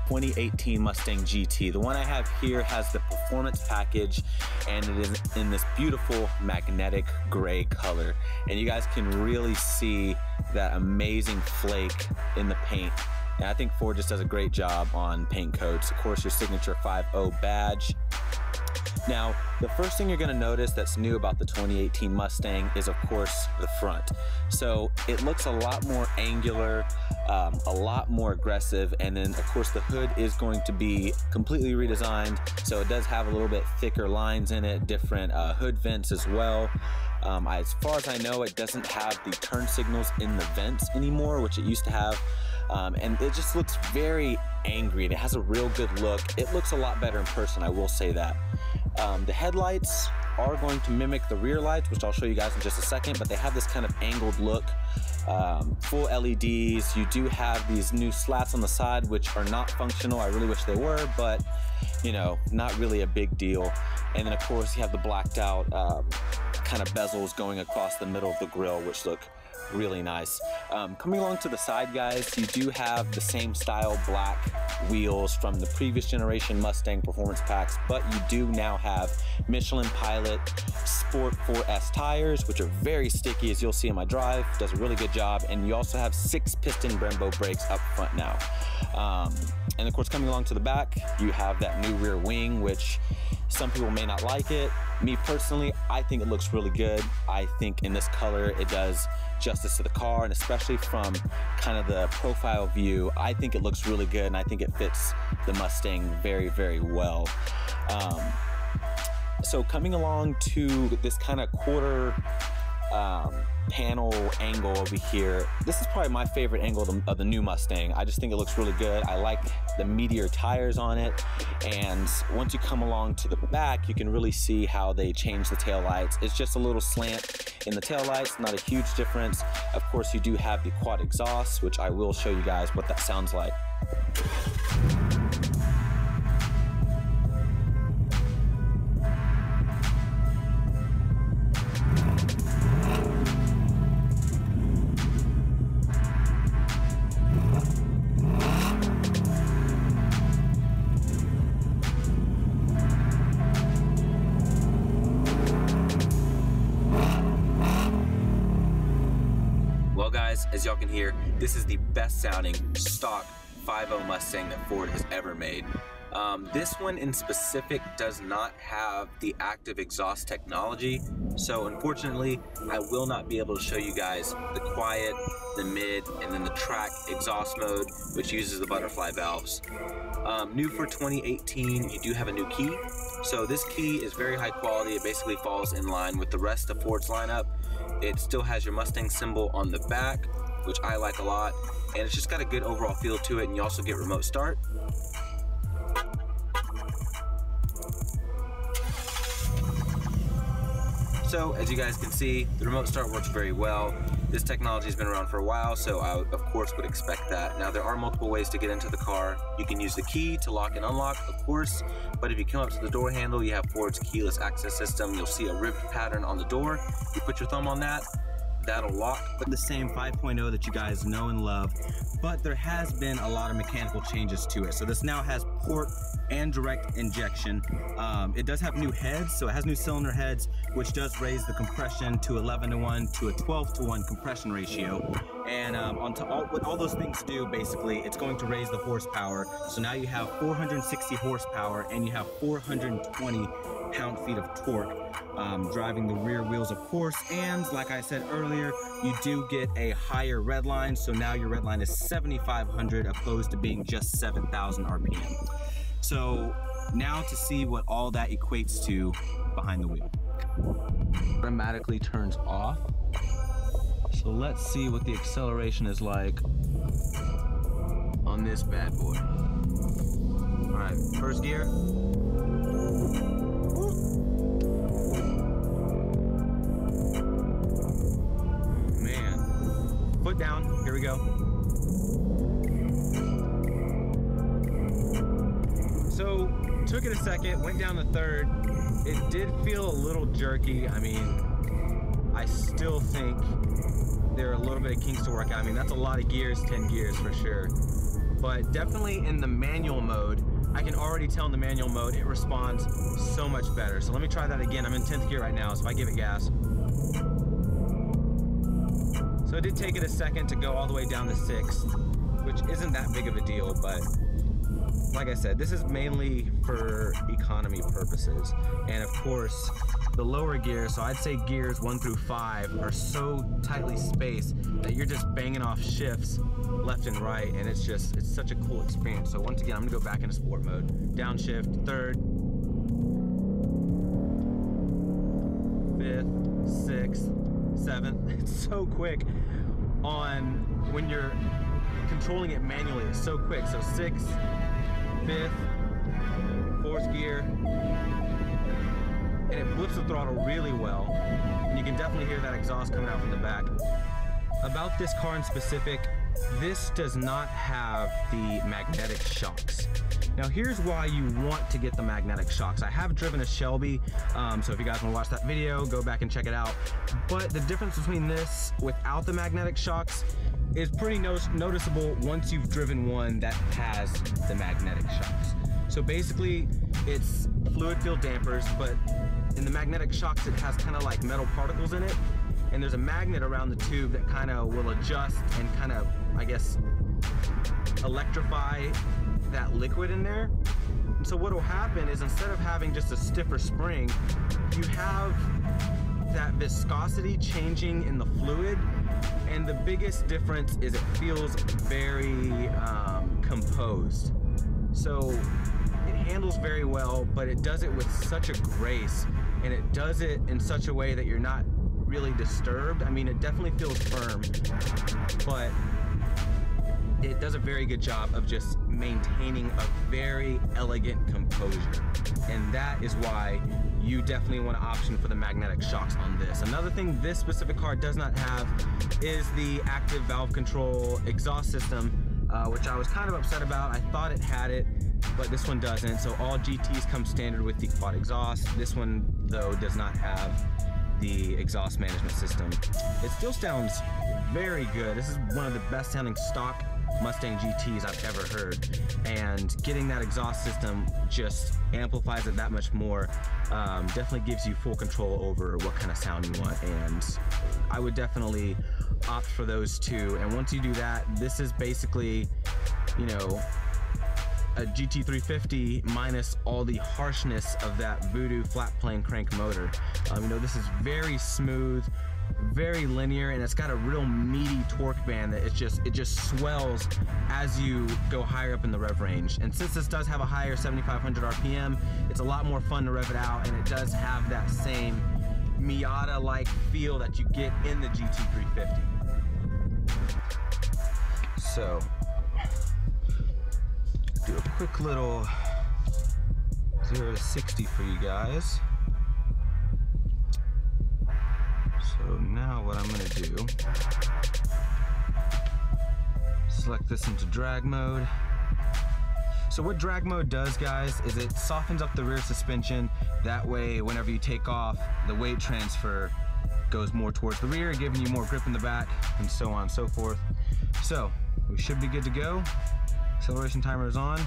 2018 Mustang GT. The one I have here has the performance package, and it is in this beautiful magnetic gray color. And you guys can really see that amazing flake in the paint. And I think Ford just does a great job on paint coats. Of course, your signature 5.0 badge. Now, the first thing you're gonna notice that's new about the 2018 Mustang is, of course, the front. So it looks a lot more angular, a lot more aggressive, and then, of course, the hood is going to be completely redesigned. So it does have a little bit thicker lines in it, different hood vents as well. As far as I know, it doesn't have the turn signals in the vents anymore, which it used to have. And it just looks very angry, and it has a real good look. It looks a lot better in person, I will say that. The headlights are going to mimic the rear lights, which I'll show you guys in just a second, but they have this kind of angled look. Full LEDs. You do have these new slats on the side, which are not functional. I really wish they were, but you know, not really a big deal. And then of course you have the blacked out kind of bezels going across the middle of the grille, which look really nice. Coming along to the side, guys, you do have the same style black wheels from the previous generation Mustang performance packs, but you do now have Michelin Pilot Sport 4S tires, which are very sticky, as you'll see in my drive. Does a really good job. And you also have 6-piston Brembo brakes up front now. And of course, coming along to the back, you have that new rear wing, which some people may not like it. Me personally, I think it looks really good. I think in this color, it does justice to the car, and especially from kind of the profile view, I think it looks really good, and I think it fits the Mustang very, very well. So coming along to this kind of quarter panel angle over here, this is probably my favorite angle of the new Mustang. I just think it looks really good. I like the Meteor tires on it, and once you come along to the back, you can really see how they changed the taillights. It's just a little slant in the taillights, not a huge difference. Of course, you do have the quad exhaust, which I will show you guys what that sounds like. Well guys, as y'all can hear, this is the best sounding stock 5.0 Mustang that Ford has ever made. This one in specific does not have the active exhaust technology, so unfortunately I will not be able to show you guys the quiet, the mid, and then the track exhaust mode, which uses the butterfly valves. New for 2018, you do have a new key. So this key is very high quality. It basically falls in line with the rest of Ford's lineup. It still has your Mustang symbol on the back, which I like a lot, and it's just got a good overall feel to it, and you also get remote start. So as you guys can see, the remote start works very well. This technology has been around for a while, so I of course would expect that. Now there are multiple ways to get into the car. You can use the key to lock and unlock, of course, but if you come up to the door handle, you have Ford's keyless access system. You'll see a ribbed pattern on the door. You put your thumb on that, that'll lock. But the same 5.0 that you guys know and love, but there has been a lot of mechanical changes to it. So this now has port and direct injection. It does have new heads, so it has new cylinder heads, which does raise the compression to 11:1 to a 12:1 compression ratio. And what all those things do, basically, it's going to raise the horsepower. So now you have 460 horsepower and you have 420 pound-feet of torque, driving the rear wheels, of course. And like I said earlier, you do get a higher red line. So now your red line is 7,500 opposed to being just 7,000 RPM. So now to see what all that equates to behind the wheel. Automatically turns off. So let's see what the acceleration is like on this bad boy. All right, first gear. Man, foot down, here we go. So, took it a second, went down the third. It did feel a little jerky. I mean, I still think there are a little bit of kinks to work out. I mean, that's a lot of gears, 10 gears for sure. but definitely in the manual mode, I can already tell in the manual mode it responds so much better. So let me try that again. I'm in 10th gear right now, so if I give it gas. So it did take it a second to go all the way down to 6th, which isn't that big of a deal, but like I said, this is mainly for economy purposes. And of course, the lower gears, so I'd say gears 1 through 5 are so tightly spaced that you're just banging off shifts left and right, and it's such a cool experience. So once again, I'm gonna go back into sport mode. Downshift, 3rd, 5th, 6th, 7th. It's so quick on when you're controlling it manually. It's so quick. So 6th, 5th, 4th gear, and it flips the throttle really well. And you can definitely hear that exhaust coming out from the back. About this car in specific, this does not have the magnetic shocks. Now here's why you want to get the magnetic shocks. I have driven a Shelby, so if you guys want to watch that video, go back and check it out. But the difference between this without the magnetic shocks is pretty noticeable once you've driven one that has the magnetic shocks. So basically, it's fluid filled dampers, but in the magnetic shocks, it has kind of like metal particles in it, and there's a magnet around the tube that kind of will adjust and kind of, I guess, electrify that liquid in there. And so what will happen is instead of having just a stiffer spring, you have that viscosity changing in the fluid, and the biggest difference is it feels very composed. So it handles very well, but it does it with such a grace, and it does it in such a way that you're not really disturbed. I mean, it definitely feels firm, but it does a very good job of just maintaining a very elegant composure. And that is why you definitely want to option for the magnetic shocks on this. Another thing this specific car does not have is the active valve control exhaust system, which I was kind of upset about. I thought it had it, but this one doesn't. So all GTs come standard with the quad exhaust. This one, though, does not have the exhaust management system. It still sounds very good. This is one of the best sounding stock Mustang GTs I've ever heard, and getting that exhaust system just amplifies it that much more. Definitely gives you full control over what kind of sound you want, and I would definitely opt for those two. And once you do that, this is basically, you know, a GT350 minus all the harshness of that Voodoo flat plane crank motor. You know, this is very smooth, very linear, and it's got a real meaty torque band that it just swells as you go higher up in the rev range. And since this does have a higher 7,500 RPM, it's a lot more fun to rev it out, and it does have that same Miata-like feel that you get in the GT350. So, do a quick little 0 to 60 for you guys. So now what I'm gonna do, select this into drag mode. So what drag mode does, guys, is it softens up the rear suspension. That way, whenever you take off, the weight transfer goes more towards the rear, giving you more grip in the back, and so on and so forth. So we should be good to go. Acceleration timer is on.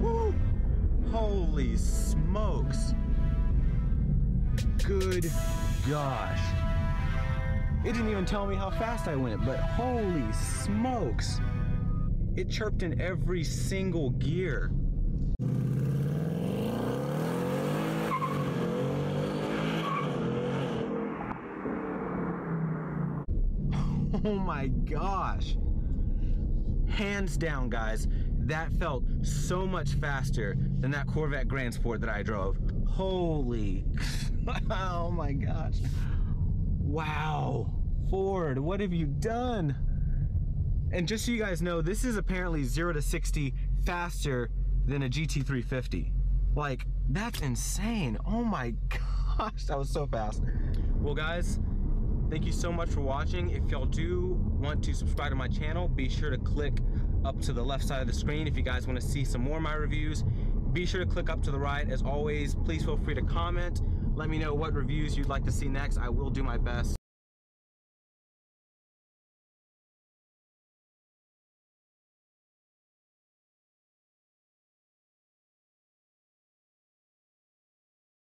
Woo! Holy smokes. Good gosh. It didn't even tell me how fast I went, but holy smokes. It chirped in every single gear. Oh my gosh. Hands down, guys, that felt so much faster than that Corvette Grand Sport that I drove. Holy, oh my gosh. Wow, Ford, what have you done? And just so you guys know, this is apparently 0 to 60 faster than a GT350. Like, that's insane. Oh my gosh, that was so fast. Well, guys, thank you so much for watching. If y'all do want to subscribe to my channel, be sure to click up to the left side of the screen. If you guys want to see some more of my reviews, be sure to click up to the right. As always, please feel free to comment. Let me know what reviews you'd like to see next. I will do my best.